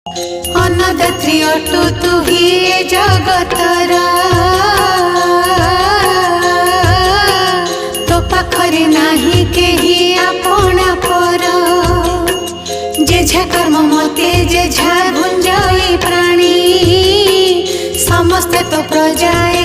अन्नदात्री अटु तू ही जगतर तो पाखरे नाही केही आपण पर जेझा कर्म मते जेझा भुंजई प्राणी समस्ते तो प्रजाए